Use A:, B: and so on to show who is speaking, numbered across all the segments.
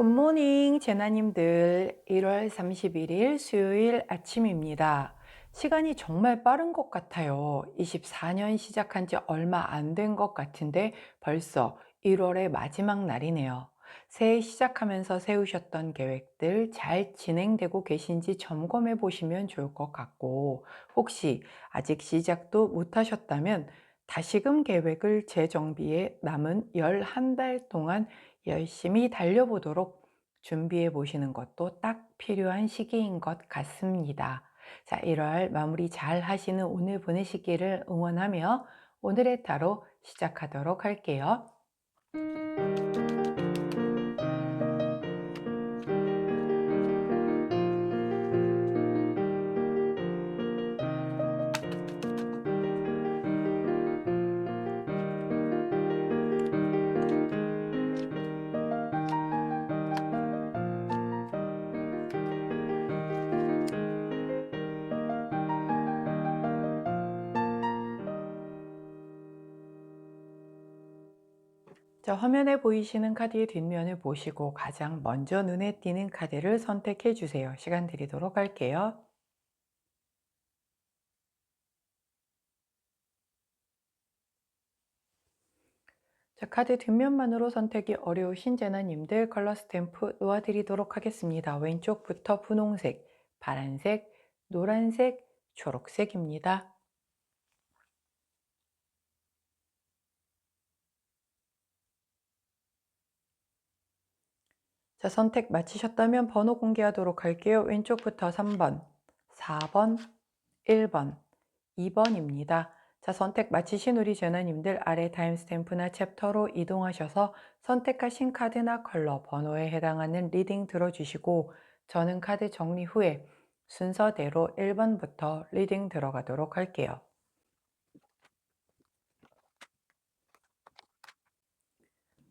A: 굿모닝 제나님들. 1월 31일 수요일 아침입니다. 시간이 정말 빠른 것 같아요. 24년 시작한 지 얼마 안 된 것 같은데 벌써 1월의 마지막 날이네요. 새해 시작하면서 세우셨던 계획들 잘 진행되고 계신지 점검해 보시면 좋을 것 같고, 혹시 아직 시작도 못 하셨다면 다시금 계획을 재정비해 남은 11달 동안 열심히 달려보도록 준비해 보시는 것도 딱 필요한 시기인 것 같습니다. 자, 1월 마무리 잘 하시는 오늘 보내시기를 응원하며 오늘의 타로 시작하도록 할게요. 자, 화면에 보이시는 카드의 뒷면을 보시고 가장 먼저 눈에 띄는 카드를 선택해 주세요. 시간 드리도록 할게요. 자, 카드 뒷면만으로 선택이 어려우신 제나님들 컬러 스탬프 놓아드리도록 하겠습니다. 왼쪽부터 분홍색, 파란색, 노란색, 초록색입니다. 자, 선택 마치셨다면 번호 공개하도록 할게요. 왼쪽부터 3번, 4번, 1번, 2번입니다. 자, 선택 마치신 우리 제나님들 아래 타임스탬프나 챕터로 이동하셔서 선택하신 카드나 컬러, 번호에 해당하는 리딩 들어주시고, 저는 카드 정리 후에 순서대로 1번부터 리딩 들어가도록 할게요.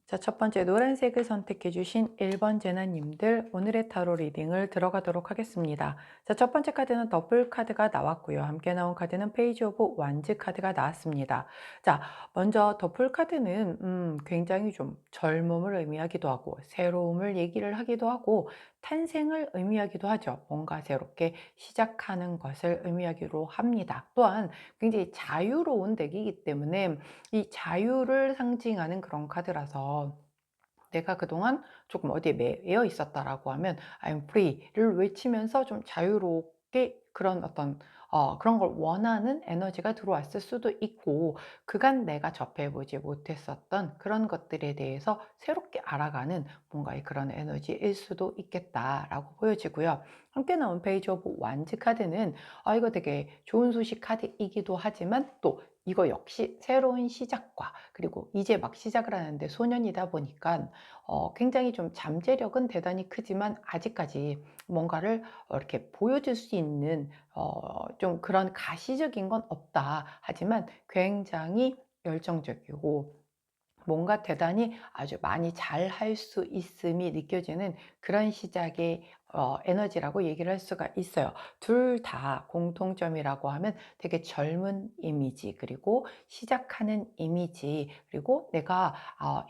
A: 자, 첫 번째 노란색을 선택해 주신 1번 제나님들 오늘의 타로 리딩을 들어가도록 하겠습니다. 자, 첫 번째 카드는 더블 카드가 나왔고요. 함께 나온 카드는 페이지 오브 완즈 카드가 나왔습니다. 자, 먼저 더블 카드는 굉장히 좀 젊음을 의미하기도 하고 새로움을 얘기를 하기도 하고 탄생을 의미하기도 하죠. 뭔가 새롭게 시작하는 것을 의미하기로 합니다. 또한 굉장히 자유로운 덱이기 때문에 이 자유를 상징하는 그런 카드라서 내가 그동안 조금 어디에 매여 있었다라고 하면 I'm free를 외치면서 좀 자유롭게 그런 어떤 그런 걸 원하는 에너지가 들어왔을 수도 있고, 그간 내가 접해보지 못했었던 그런 것들에 대해서 새롭게 알아가는 뭔가의 그런 에너지일 수도 있겠다라고 보여지고요. 함께 나온 페이지 오브 완즈 카드는 이거 되게 좋은 소식 카드이기도 하지만 또 이거 역시 새로운 시작과, 그리고 이제 막 시작을 하는데 소년이다 보니까 굉장히 좀 잠재력은 대단히 크지만 아직까지 뭔가를 이렇게 보여줄 수 있는 좀 그런 가시적인 건 없다. 하지만 굉장히 열정적이고 뭔가 대단히 아주 많이 잘 할 수 있음이 느껴지는 그런 시작의 에너지라고 얘기를 할 수가 있어요. 둘 다 공통점이라고 하면 되게 젊은 이미지, 그리고 시작하는 이미지, 그리고 내가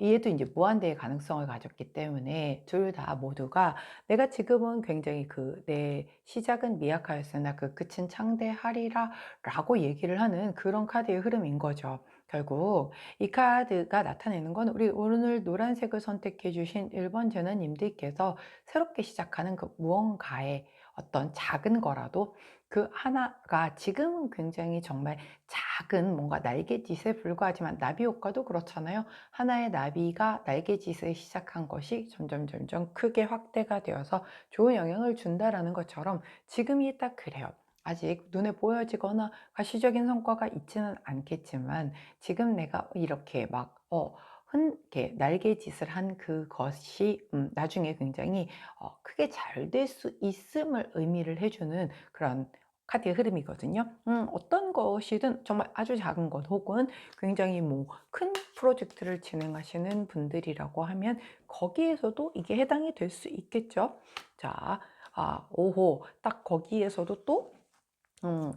A: 얘도 이제 무한대의 가능성을 가졌기 때문에 둘 다 모두가 내가 지금은 굉장히 내 시작은 미약하였으나 그 끝은 창대하리라 라고 얘기를 하는 그런 카드의 흐름인 거죠. 결국 이 카드가 나타내는 건 우리 오늘 노란색을 선택해 주신 1번 제너님들께서 새롭게 시작하는 그 무언가의 어떤 작은 거라도 그 하나가 지금은 굉장히 정말 작은 뭔가 날갯짓에 불과하지만, 나비 효과도 그렇잖아요. 하나의 나비가 날갯짓을 시작한 것이 점점 크게 확대가 되어서 좋은 영향을 준다라는 것처럼 지금이 딱 그래요. 아직 눈에 보여지거나 가시적인 성과가 있지는 않겠지만 지금 내가 이렇게 막 이렇게 날개짓을 한 그것이 나중에 굉장히 크게 잘 될 수 있음을 의미를 해주는 그런 카드의 흐름이거든요. 어떤 것이든 정말 아주 작은 것 혹은 굉장히 뭐 큰 프로젝트를 진행하시는 분들이라고 하면 거기에서도 이게 해당이 될 수 있겠죠. 자, 오호, 딱 거기에서도 또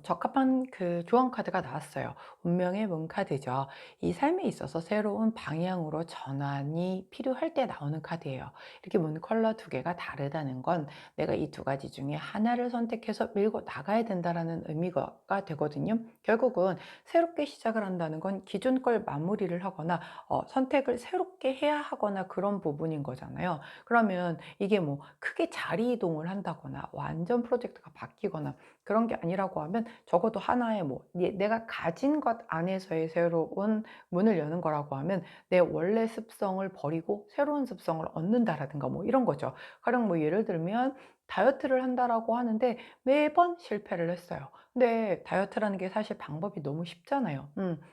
A: 적합한 그 교환 카드가 나왔어요. 운명의 문 카드죠. 이 삶에 있어서 새로운 방향으로 전환이 필요할 때 나오는 카드예요. 이렇게 문 컬러 두 개가 다르다는 건 내가 이 두 가지 중에 하나를 선택해서 밀고 나가야 된다라는 의미가 되거든요. 결국은 새롭게 시작을 한다는 건 기존 걸 마무리를 하거나 선택을 새롭게 해야 하거나 그런 부분인 거잖아요. 그러면 이게 뭐 크게 자리 이동을 한다거나 완전 프로젝트가 바뀌거나 그런 게 아니라고 하면 적어도 하나의 뭐 내가 가진 것 안에서의 새로운 문을 여는 거라고 하면 내 원래 습성을 버리고 새로운 습성을 얻는다라든가 뭐 이런 거죠. 가령 뭐 예를 들면 다이어트를 한다라고 하는데 매번 실패를 했어요. 근데 다이어트라는 게 사실 방법이 너무 쉽잖아요.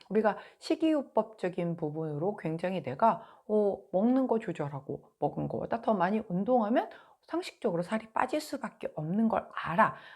A: 우리가 식이요법적인 부분으로 굉장히 내가 먹는 거 조절하고 먹은 거보다 더 많이 운동하면 상식적으로 살이 빠질 수밖에 없는 걸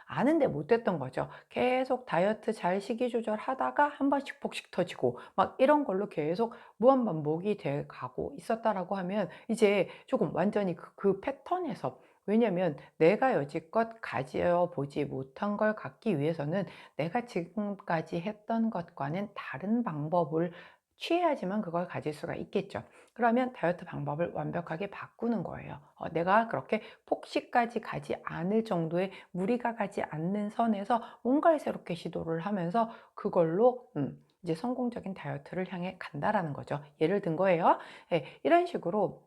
A: 아는데 못했던 거죠. 계속 다이어트 잘 식이 조절하다가 한 번씩 폭식 터지고 막 이런 걸로 계속 무한반복이 돼 가고 있었다라고 하면 이제 조금 완전히 그 패턴에서, 왜냐면 내가 여지껏 가져보지 못한 걸 갖기 위해서는 내가 지금까지 했던 것과는 다른 방법을 취해야지만 그걸 가질 수가 있겠죠. 그러면 다이어트 방법을 완벽하게 바꾸는 거예요. 내가 그렇게 폭식까지 가지 않을 정도의 무리가 가지 않는 선에서 뭔가를 새롭게 시도를 하면서 그걸로 이제 성공적인 다이어트를 향해 간다라는 거죠. 예를 든 거예요. 예, 이런 식으로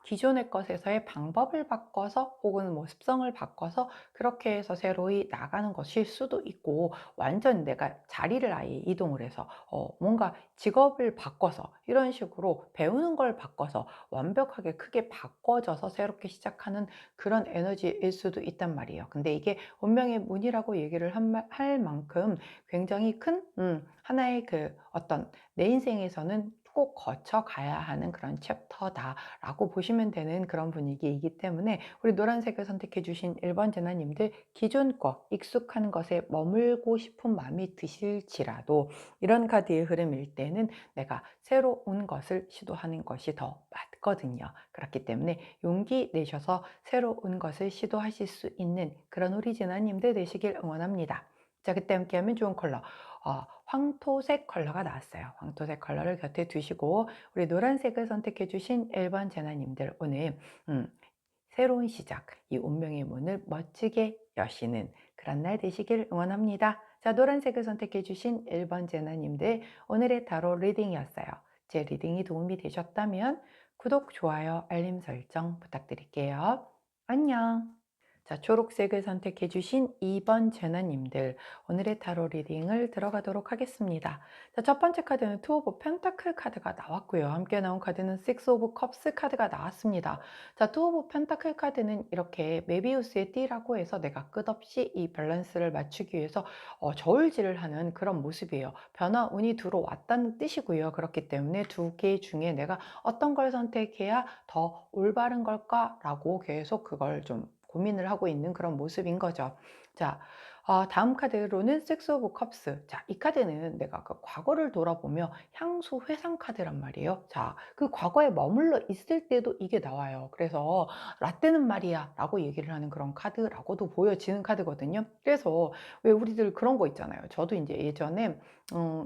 A: 기존의 것에서의 방법을 바꿔서 혹은 뭐 습성을 바꿔서 그렇게 해서 새로이 나가는 것일 수도 있고, 완전 내가 자리를 아예 이동을 해서 뭔가 직업을 바꿔서 이런 식으로 배우는 걸 바꿔서 완벽하게 크게 바꿔져서 새롭게 시작하는 그런 에너지일 수도 있단 말이에요. 근데 이게 운명의 문이라고 얘기를 할 만큼 굉장히 큰 하나의 그 어떤 내 인생에서는 꼭 거쳐가야 하는 그런 챕터다라고 보시면 되는 그런 분위기이기 때문에 우리 노란색을 선택해 주신 1번 제나님들, 기존 거 익숙한 것에 머물고 싶은 마음이 드실지라도 이런 카드의 흐름일 때는 내가 새로운 것을 시도하는 것이 더 맞거든요. 그렇기 때문에 용기 내셔서 새로운 것을 시도하실 수 있는 그런 우리 제나님들 되시길 응원합니다. 자, 그때 함께하면 좋은 컬러 황토색 컬러가 나왔어요. 황토색 컬러를 곁에 두시고 우리 노란색을 선택해 주신 1번 제나님들, 오늘 새로운 시작, 이 운명의 문을 멋지게 여시는 그런 날 되시길 응원합니다. 자, 노란색을 선택해 주신 1번 제나님들, 오늘의 타로 리딩이었어요. 제 리딩이 도움이 되셨다면 구독, 좋아요, 알림 설정 부탁드릴게요. 안녕. 자, 초록색을 선택해 주신 2번 제나님들, 오늘의 타로 리딩을 들어가도록 하겠습니다. 자, 첫 번째 카드는 투 오브 펜타클 카드가 나왔고요. 함께 나온 카드는 식스 오브 컵스 카드가 나왔습니다. 자, 투 오브 펜타클 카드는 이렇게 메비우스의 띠라고 해서 내가 끝없이 이 밸런스를 맞추기 위해서 저울질을 하는 그런 모습이에요. 변화 운이 들어왔다는 뜻이고요. 그렇기 때문에 두 개 중에 내가 어떤 걸 선택해야 더 올바른 걸까라고 계속 그걸 좀 고민을 하고 있는 그런 모습인 거죠. 자, 다음 카드로는 식스 오브 컵스. 자, 이 카드는 내가 그 과거를 돌아보며 향수 회상 카드란 말이에요. 자, 그 과거에 머물러 있을 때도 이게 나와요. 그래서 라떼는 말이야 라고 얘기를 하는 그런 카드라고도 보여지는 카드거든요. 그래서 왜 우리들 그런 거 있잖아요. 저도 이제 예전에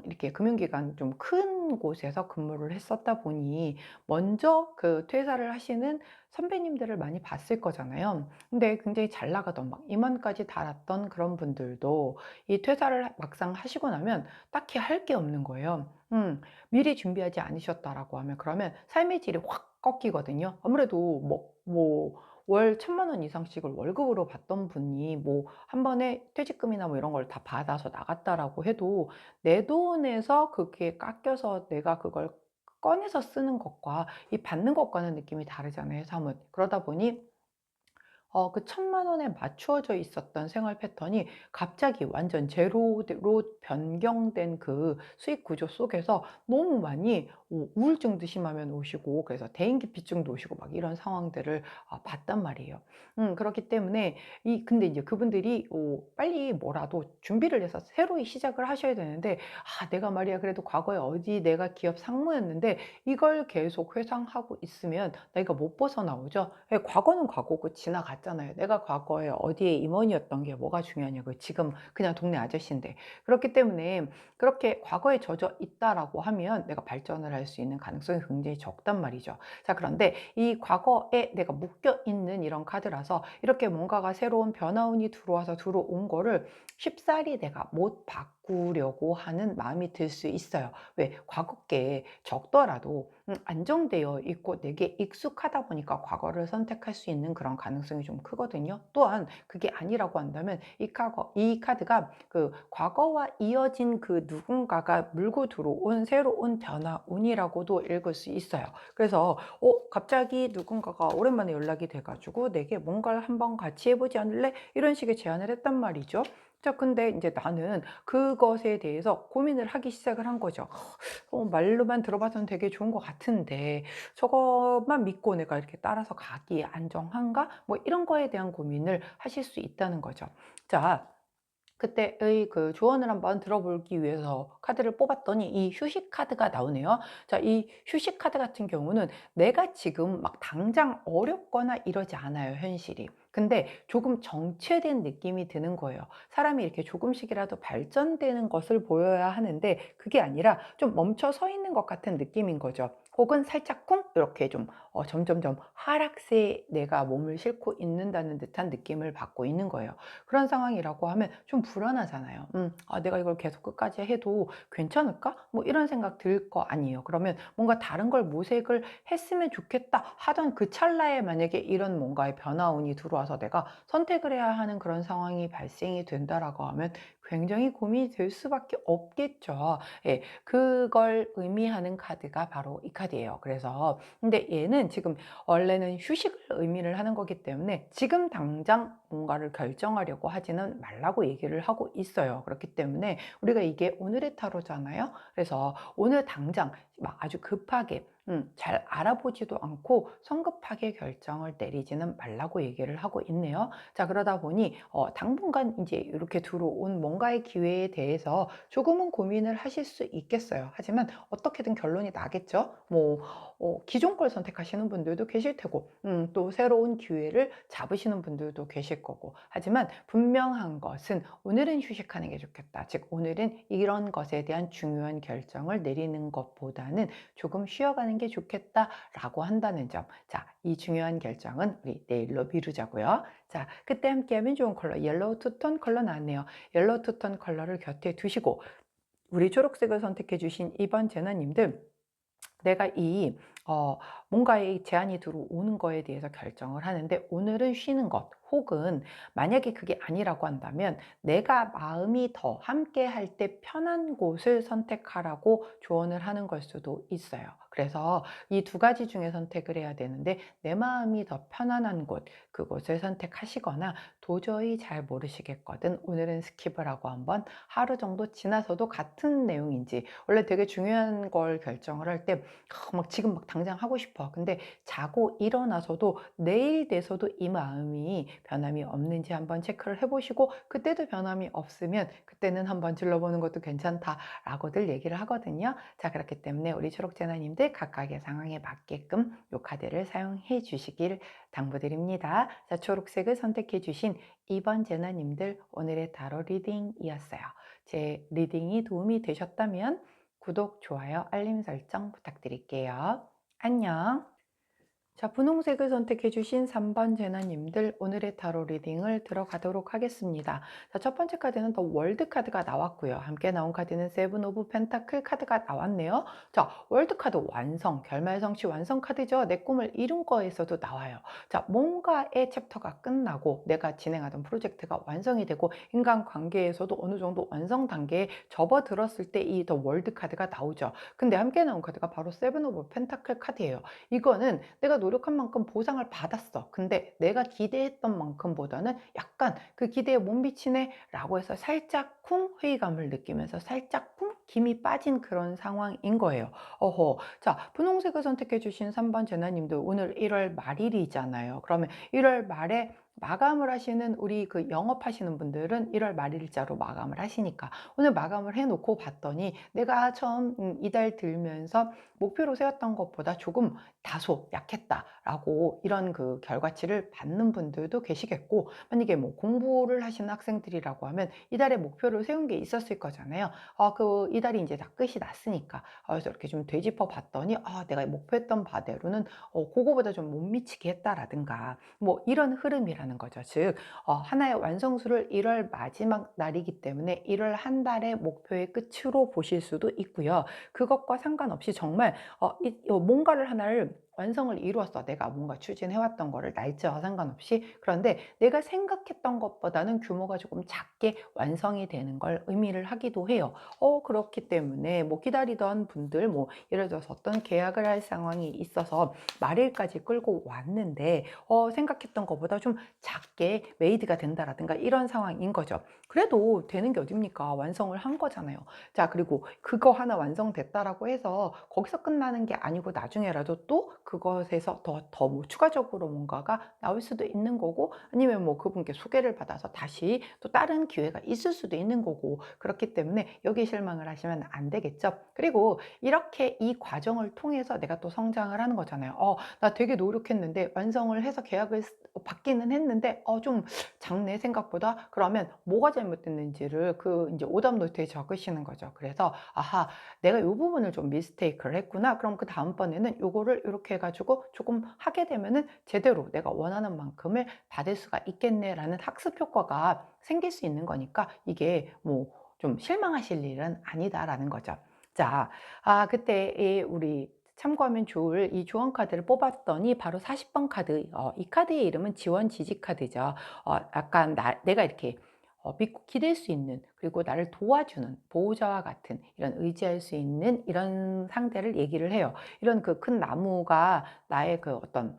A: 이렇게 금융기관 좀 큰 곳에서 근무를 했었다 보니 먼저 그 퇴사를 하시는 선배님들을 많이 봤을 거잖아요. 근데 굉장히 잘 나가던 막 임원까지 달았던 그런 분들도 이 퇴사를 막상 하시고 나면 딱히 할 게 없는 거예요. 미리 준비하지 않으셨다라고 하면 그러면 삶의 질이 확 꺾이거든요. 아무래도 월 1,000만 원 이상씩을 월급으로 받던 분이 뭐 한 번에 퇴직금이나 뭐 이런 걸 다 받아서 나갔다라고 해도 내 돈에서 그게 깎여서 내가 그걸 꺼내서 쓰는 것과 이 받는 것과는 느낌이 다르잖아요, 사뭇. 그러다 보니 그 1,000만 원에 맞추어져 있었던 생활 패턴이 갑자기 완전 제로로 변경된 그 수익 구조 속에서 너무 많이 우울증도 심하면 오시고, 그래서 대인기피증도 오시고 막 이런 상황들을 봤단 말이에요. 그렇기 때문에 근데 이제 그분들이 빨리 뭐라도 준비를 해서 새로이 시작을 하셔야 되는데, 내가 말이야 그래도 과거에 어디 내가 기업 상무였는데 이걸 계속 회상하고 있으면 내가 못 벗어나오죠. 예, 과거는 과거고 지나갔 봤잖아요. 내가 과거에 어디에 임원이었던 게 뭐가 중요하냐고요. 지금 그냥 동네 아저씨인데. 그렇기 때문에 그렇게 과거에 젖어 있다라고 하면 내가 발전을 할 수 있는 가능성이 굉장히 적단 말이죠. 자, 그런데 이 과거에 내가 묶여 있는 이런 카드라서 이렇게 뭔가가 새로운 변화운이 들어와서 들어온 거를 쉽사리 내가 못 바꾸려고 하는 마음이 들 수 있어요. 왜? 과거께 적더라도 안정되어 있고 내게 익숙하다 보니까 과거를 선택할 수 있는 그런 가능성이 좀 크거든요. 또한 그게 아니라고 한다면 이 카드가 그 과거와 이어진 그 누군가가 물고 들어온 새로운 변화운이라고도 읽을 수 있어요. 그래서 갑자기 누군가가 오랜만에 연락이 돼가지고 내게 뭔가를 한번 같이 해보지 않을래? 이런 식의 제안을 했단 말이죠. 자, 근데 이제 나는 그것에 대해서 고민을 하기 시작을 한 거죠. 말로만 들어봐서는 되게 좋은 것 같은데 저것만 믿고 내가 이렇게 따라서 가기 안정한가? 뭐 이런 거에 대한 고민을 하실 수 있다는 거죠. 자, 그때의 그 조언을 한번 들어보기 위해서 카드를 뽑았더니 이 휴식 카드가 나오네요. 자, 이 휴식 카드 같은 경우는 내가 지금 막 당장 어렵거나 이러지 않아요, 현실이. 근데 조금 정체된 느낌이 드는 거예요. 사람이 이렇게 조금씩이라도 발전되는 것을 보여야 하는데 그게 아니라 좀 멈춰 서 있는 것 같은 느낌인 거죠. 혹은 살짝 쿵 이렇게 좀 점점점 하락세에 내가 몸을 싣고 있는다는 듯한 느낌을 받고 있는 거예요. 그런 상황이라고 하면 좀 불안하잖아요. 내가 이걸 계속 끝까지 해도 괜찮을까? 뭐 이런 생각 들 거 아니에요. 그러면 뭔가 다른 걸 모색을 했으면 좋겠다 하던 그 찰나에 만약에 이런 뭔가의 변화운이 들어와서 내가 선택을 해야 하는 그런 상황이 발생이 된다라고 하면 굉장히 고민이 될 수밖에 없겠죠. 예, 그걸 의미하는 카드가 바로 이 카드예요. 그래서 근데 얘는 지금 원래는 휴식을 의미를 하는 거기 때문에 지금 당장 뭔가를 결정하려고 하지는 말라고 얘기를 하고 있어요. 그렇기 때문에 우리가 이게 오늘의 타로잖아요. 그래서 오늘 당장 막 아주 급하게 잘 알아보지도 않고 성급하게 결정을 내리지는 말라고 얘기를 하고 있네요. 자, 그러다 보니 당분간 이제 이렇게 들어온 뭔가의 기회에 대해서 조금은 고민을 하실 수 있겠어요. 하지만 어떻게든 결론이 나겠죠. 뭐 기존 걸 선택하시는 분들도 계실 테고 또 새로운 기회를 잡으시는 분들도 계실 거고. 하지만 분명한 것은 오늘은 휴식하는 게 좋겠다. 즉 오늘은 이런 것에 대한 중요한 결정을 내리는 것보다는 조금 쉬어가는 게 좋겠다라고 한다는 점. 자, 이 중요한 결정은 우리 내일로 미루자고요. 자, 그때 함께하면 좋은 컬러 옐로우 투톤 컬러 나왔네요. 옐로우 투톤 컬러를 곁에 두시고 우리 초록색을 선택해 주신 이번 제나님들, 내가 이 뭔가의 제안이 들어오는 거에 대해서 결정을 하는데 오늘은 쉬는 것 혹은 만약에 그게 아니라고 한다면 내가 마음이 더 함께 할 때 편한 곳을 선택하라고 조언을 하는 걸 수도 있어요. 그래서 이 두 가지 중에 선택을 해야 되는데 내 마음이 더 편안한 곳, 그곳을 선택하시거나 도저히 잘 모르시겠거든 오늘은 스킵을 하고 한번 하루 정도 지나서도 같은 내용인지, 원래 되게 중요한 걸 결정을 할 때 막 지금 막 당장 하고 싶어. 근데 자고 일어나서도 내일 돼서도 이 마음이 변함이 없는지 한번 체크를 해보시고 그때도 변함이 없으면 그때는 한번 질러보는 것도 괜찮다라고들 얘기를 하거든요. 자, 그렇기 때문에 우리 초록제나님들 각각의 상황에 맞게끔 이 카드를 사용해 주시길 당부드립니다. 자, 초록색을 선택해 주신 2번 제나님들 오늘의 타로 리딩이었어요. 제 리딩이 도움이 되셨다면 구독, 좋아요, 알림 설정 부탁드릴게요. 안녕. 자, 분홍색을 선택해 주신 3번 제나님들 오늘의 타로 리딩을 들어가도록 하겠습니다. 자, 첫 번째 카드는 더 월드 카드가 나왔고요. 함께 나온 카드는 세븐 오브 펜타클 카드가 나왔네요. 자, 월드 카드 완성, 결말성취 완성 카드죠. 내 꿈을 이룬 거에서도 나와요. 자, 뭔가의 챕터가 끝나고 내가 진행하던 프로젝트가 완성이 되고 인간관계에서도 어느 정도 완성 단계에 접어들었을 때 이 더 월드 카드가 나오죠. 근데 함께 나온 카드가 바로 세븐 오브 펜타클 카드예요. 이거는 내가 노력한 만큼 보상을 받았어. 근데 내가 기대했던 만큼보다는 약간 그 기대에 못 미치네 라고 해서 살짝 쿵 회의감을 느끼면서 살짝 쿵 김이 빠진 그런 상황인 거예요. 어허. 자, 분홍색을 선택해 주신 3번 제나님들, 오늘 1월 말일이잖아요. 그러면 1월 말에 마감을 하시는 우리 그 영업하시는 분들은 1월 말일자로 마감을 하시니까 오늘 마감을 해 놓고 봤더니 내가 처음 이달 들면서 목표로 세웠던 것보다 조금 다소 약했다라고 이런 그 결과치를 받는 분들도 계시겠고, 만약에 뭐 공부를 하시는 학생들이라고 하면 이달에 목표를 세운 게 있었을 거잖아요. 이달이 이제 다 끝이 났으니까. 그래서 이렇게 좀 되짚어 봤더니 내가 목표했던 바대로는 그거보다 좀 못 미치게 했다라든가 뭐 이런 흐름이라는 거죠. 즉 하나의 완성수를 1월 마지막 날이기 때문에 1월 한 달의 목표의 끝으로 보실 수도 있고요. 그것과 상관없이 정말 뭔가를 하나를 완성을 이루었어. 내가 뭔가 추진해왔던 거를 날짜와 상관없이. 그런데 내가 생각했던 것보다는 규모가 조금 작게 완성이 되는 걸 의미를 하기도 해요. 그렇기 때문에 뭐 기다리던 분들, 뭐 예를 들어서 어떤 계약을 할 상황이 있어서 말일까지 끌고 왔는데 생각했던 것보다 좀 작게 메이드가 된다라든가 이런 상황인 거죠. 그래도 되는 게 어딥니까? 완성을 한 거잖아요. 자, 그리고 그거 하나 완성됐다라고 해서 거기서 끝나는 게 아니고 나중에라도 또 그것에서 더 뭐 추가적으로 뭔가가 나올 수도 있는 거고, 아니면 뭐 그분께 소개를 받아서 다시 또 다른 기회가 있을 수도 있는 거고, 그렇기 때문에 여기 실망을 하시면 안 되겠죠. 그리고 이렇게 이 과정을 통해서 내가 또 성장을 하는 거잖아요. 나 되게 노력했는데 완성을 해서 계약을 받기는 했는데 좀 작네 생각보다. 그러면 뭐가 잘못됐는지를 그 이제 오답 노트에 적으시는 거죠. 그래서 아하, 내가 이 부분을 좀 미스테이크를 했구나. 그럼 그 다음번에는 요거를 이렇게 해가지고 조금 하게 되면은 제대로 내가 원하는 만큼을 받을 수가 있겠네라는 학습 효과가 생길 수 있는 거니까 이게 뭐 좀 실망하실 일은 아니다라는 거죠. 자, 그때 우리 참고하면 좋을 이 조언 카드를 뽑았더니 바로 40번 카드. 이 카드의 이름은 지원 지지 카드죠. 약간 내가 이렇게 믿고 기댈 수 있는, 그리고 나를 도와주는 보호자와 같은, 이런 의지할 수 있는 이런 상대를 얘기를 해요. 이런 그 큰 나무가 나의 그 어떤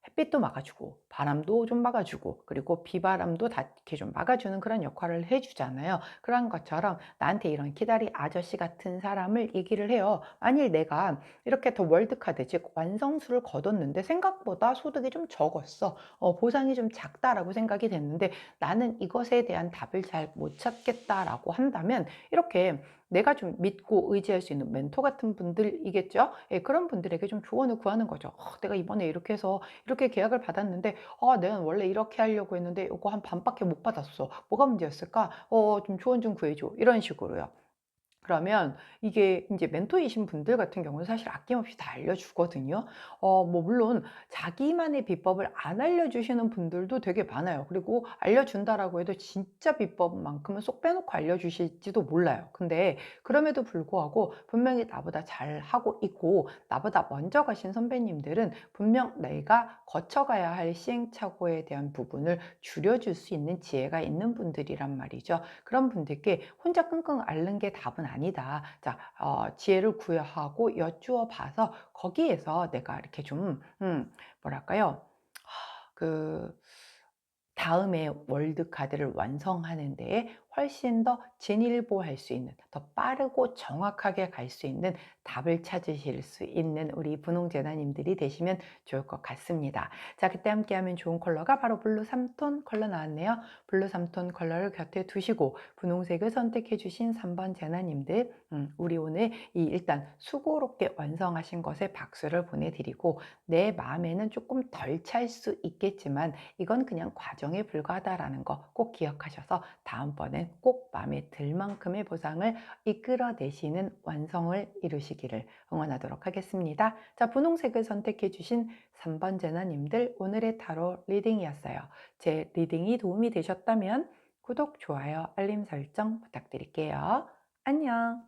A: 햇빛도 막아주고 바람도 좀 막아주고 그리고 비바람도 다 이렇게 좀 막아주는 그런 역할을 해주잖아요. 그런 것처럼 나한테 이런 기다리 아저씨 같은 사람을 얘기를 해요. 만일 내가 이렇게 더 월드카드, 즉 완성수를 거뒀는데 생각보다 소득이 좀 적었어, 보상이 좀 작다라고 생각이 됐는데 나는 이것에 대한 답을 잘 못 찾겠다라고 한다면, 이렇게 내가 좀 믿고 의지할 수 있는 멘토 같은 분들이겠죠. 예, 그런 분들에게 좀 조언을 구하는 거죠. 내가 이번에 이렇게 해서 이렇게 계약을 받았는데 내가 원래 이렇게 하려고 했는데 이거 한 반밖에 못 받았어. 뭐가 문제였을까? 좀 조언 좀 구해줘. 이런 식으로요. 그러면 이게 이제 멘토이신 분들 같은 경우는 사실 아낌없이 다 알려주거든요. 뭐 물론 자기만의 비법을 안 알려주시는 분들도 되게 많아요. 그리고 알려준다라고 해도 진짜 비법만큼은 쏙 빼놓고 알려주실지도 몰라요. 근데 그럼에도 불구하고 분명히 나보다 잘하고 있고 나보다 먼저 가신 선배님들은 분명 내가 거쳐가야 할 시행착오에 대한 부분을 줄여줄 수 있는 지혜가 있는 분들이란 말이죠. 그런 분들께 혼자 끙끙 앓는 게 답은 아니다. 자, 지혜를 구하고 여쭈어 봐서 거기에서 내가 이렇게 좀, 뭐랄까요? 그, 다음에 월드카드를 완성하는 데에 훨씬 더 진일보할 수 있는, 더 빠르고 정확하게 갈 수 있는 답을 찾으실 수 있는 우리 분홍재단님들이 되시면 좋을 것 같습니다. 자, 그때 함께하면 좋은 컬러가 바로 블루 3톤 컬러 나왔네요. 블루 3톤 컬러를 곁에 두시고 분홍색을 선택해 주신 3번 재나님들, 우리 오늘 일단 수고롭게 완성하신 것에 박수를 보내드리고, 내 마음에는 조금 덜 찰 수 있겠지만 이건 그냥 과정에 불과하다라는 거 꼭 기억하셔서 다음번엔 꼭 마음에 들 만큼의 보상을 이끌어내시는 완성을 이루시기를 응원하도록 하겠습니다. 자, 분홍색을 선택해 주신 3번 제나님들, 오늘의 타로 리딩이었어요. 제 리딩이 도움이 되셨다면 구독, 좋아요, 알림 설정 부탁드릴게요. 안녕.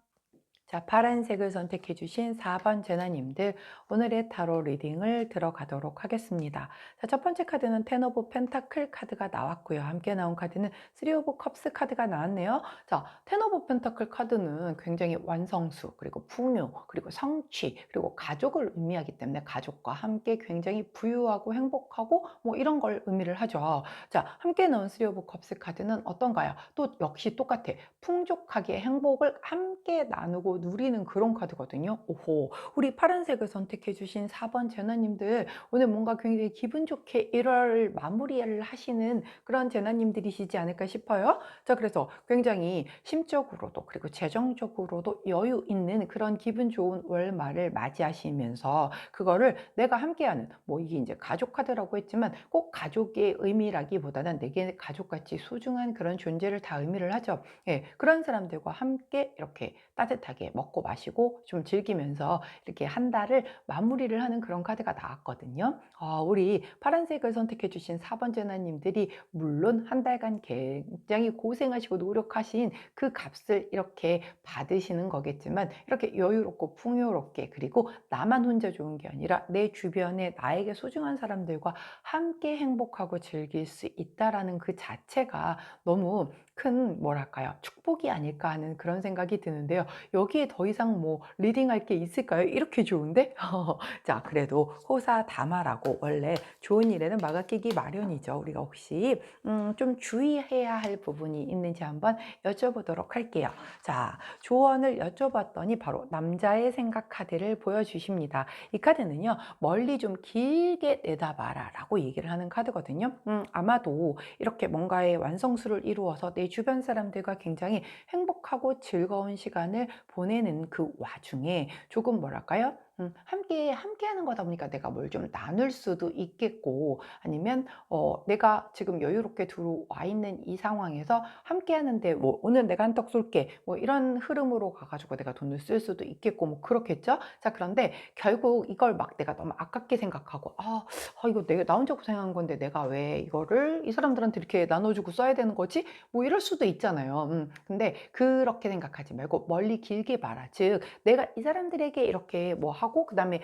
A: 자, 파란색을 선택해 주신 4번 제나님들, 오늘의 타로 리딩을 들어가도록 하겠습니다. 자, 첫 번째 카드는 텐 오브 펜타클 카드가 나왔고요. 함께 나온 카드는 쓰리 오브 컵스 카드가 나왔네요. 자, 텐 오브 펜타클 카드는 굉장히 완성수, 그리고 풍요, 그리고 성취, 그리고 가족을 의미하기 때문에 가족과 함께 굉장히 부유하고 행복하고 뭐 이런 걸 의미를 하죠. 자, 함께 나온 쓰리 오브 컵스 카드는 어떤가요? 또 역시 똑같아. 풍족하게 행복을 함께 나누고 누리는 그런 카드거든요. 오호, 우리 파란색을 선택해 주신 4번 제나님들, 오늘 뭔가 굉장히 기분 좋게 1월 마무리를 하시는 그런 제나님들이시지 않을까 싶어요. 자, 그래서 굉장히 심적으로도 그리고 재정적으로도 여유 있는 그런 기분 좋은 월말을 맞이하시면서 그거를 내가 함께하는, 뭐 이게 이제 가족 카드라고 했지만 꼭 가족의 의미라기보다는 내게 가족같이 소중한 그런 존재를 다 의미를 하죠. 예, 그런 사람들과 함께 이렇게 따뜻하게 먹고 마시고 좀 즐기면서 이렇게 한 달을 마무리를 하는 그런 카드가 나왔거든요. 우리 파란색을 선택해 주신 4번 제나님들이 물론 한 달간 굉장히 고생하시고 노력하신 그 값을 이렇게 받으시는 거겠지만, 이렇게 여유롭고 풍요롭게, 그리고 나만 혼자 좋은 게 아니라 내 주변에 나에게 소중한 사람들과 함께 행복하고 즐길 수 있다라는 그 자체가 너무 큰 뭐랄까요? 축복이 아닐까 하는 그런 생각이 드는데요. 여기에 더 이상 뭐 리딩할 게 있을까요? 이렇게 좋은데? 자, 그래도 호사다마라고 원래 좋은 일에는 막아 끼기 마련이죠. 우리가 혹시 좀 주의해야 할 부분이 있는지 한번 여쭤보도록 할게요. 자, 조언을 여쭤봤더니 바로 남자의 생각 카드를 보여주십니다. 이 카드는요, 멀리 좀 길게 내다봐라 라고 얘기를 하는 카드거든요. 아마도 이렇게 뭔가의 완성수를 이루어서 내 주변 사람들과 굉장히 행복하고 즐거운 시간을 보내는 그 와중에 조금 뭐랄까요? 함께 하는 거다 보니까 내가 뭘 좀 나눌 수도 있겠고, 아니면 내가 지금 여유롭게 들어와 있는 이 상황에서 함께 하는데 뭐 오늘 내가 한턱 쏠게 뭐 이런 흐름으로 가가지고 내가 돈을 쓸 수도 있겠고 뭐 그렇겠죠. 자, 그런데 결국 이걸 막 내가 너무 아깝게 생각하고 이거 내가 나 혼자 고생한 건데 내가 왜 이거를 이 사람들한테 이렇게 나눠주고 써야 되는 거지? 뭐 이럴 수도 있잖아요. 근데 그렇게 생각하지 말고 멀리 길게 봐라. 즉, 내가 이 사람들에게 이렇게 뭐 하고, 그 다음에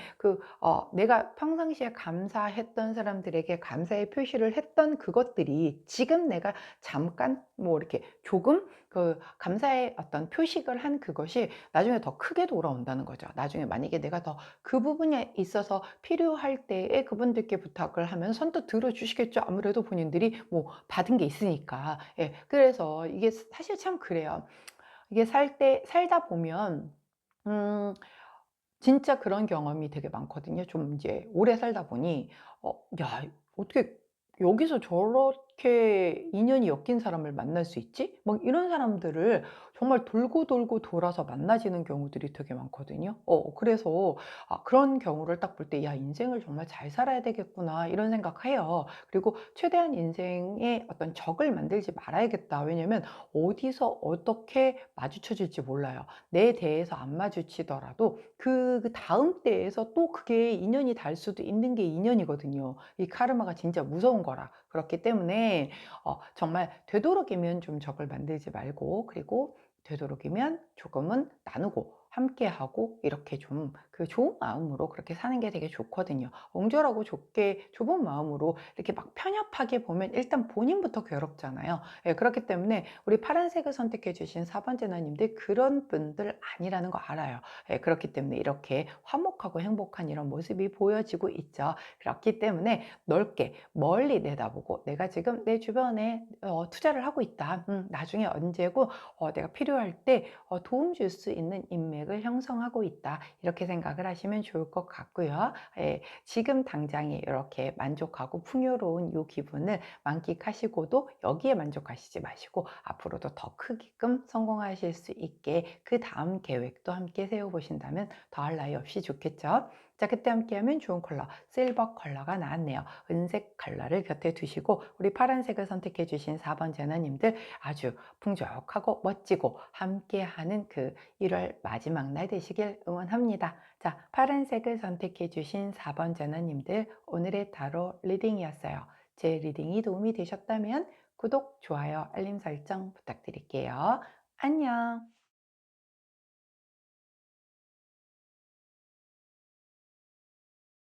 A: 내가 평상시에 감사했던 사람들에게 감사의 표시를 했던 그것들이 지금 내가 잠깐 뭐 이렇게 조금 그 감사의 어떤 표식을 한 그것이 나중에 더 크게 돌아온다는 거죠. 나중에 만약에 내가 더 그 부분에 있어서 필요할 때에 그분들께 부탁을 하면 선뜻 들어주시겠죠. 아무래도 본인들이 뭐 받은 게 있으니까. 예, 그래서 이게 사실 참 그래요. 이게 살다 보면, 음, 진짜 그런 경험이 되게 많거든요. 좀 이제 오래 살다 보니, 야, 어떻게 여기서 저렇게 인연이 엮인 사람을 만날 수 있지? 막 이런 사람들을 정말 돌고 돌고 돌아서 만나지는 경우들이 되게 많거든요. 그래서 그런 경우를 딱 볼 때, 야, 인생을 정말 잘 살아야 되겠구나, 이런 생각해요. 그리고 최대한 인생에 어떤 적을 만들지 말아야겠다. 왜냐면 어디서 어떻게 마주쳐질지 몰라요. 내 대에서 안 마주치더라도 그 다음 때에서 또 그게 인연이 달 수도 있는 게 인연이거든요. 이 카르마가 진짜 무서운 거라. 그렇기 때문에 정말 되도록이면 좀 적을 만들지 말고, 그리고 되도록이면 조금은 나누고 함께하고 이렇게 좀 그 좋은 마음으로 그렇게 사는 게 되게 좋거든요. 옹졸하고 좁은 마음으로 이렇게 막 편협하게 보면 일단 본인부터 괴롭잖아요. 예, 그렇기 때문에 우리 파란색을 선택해 주신 4번째 나님들, 그런 분들 아니라는 거 알아요. 예, 그렇기 때문에 이렇게 화목하고 행복한 이런 모습이 보여지고 있죠. 그렇기 때문에 넓게 멀리 내다보고, 내가 지금 내 주변에 투자를 하고 있다. 나중에 언제고 내가 필요할 때 도움 줄 수 있는 인맥을 형성하고 있다. 이렇게 생각을 하시면 좋을 것 같고요. 예, 지금 당장에 이렇게 만족하고 풍요로운 이 기분을 만끽하시고도 여기에 만족하시지 마시고 앞으로도 더 크게끔 성공하실 수 있게 그 다음 계획도 함께 세워보신다면 더할 나위 없이 좋겠죠. 자, 그때 함께하면 좋은 컬러 실버 컬러가 나왔네요. 은색 컬러를 곁에 두시고 우리 파란색을 선택해 주신 4번 제나님들, 아주 풍족하고 멋지고 함께하는 그 1월 마지막 날 되시길 응원합니다. 자, 파란색을 선택해 주신 4번 제나님들, 오늘의 타로 리딩이었어요. 제 리딩이 도움이 되셨다면 구독, 좋아요, 알림 설정 부탁드릴게요. 안녕.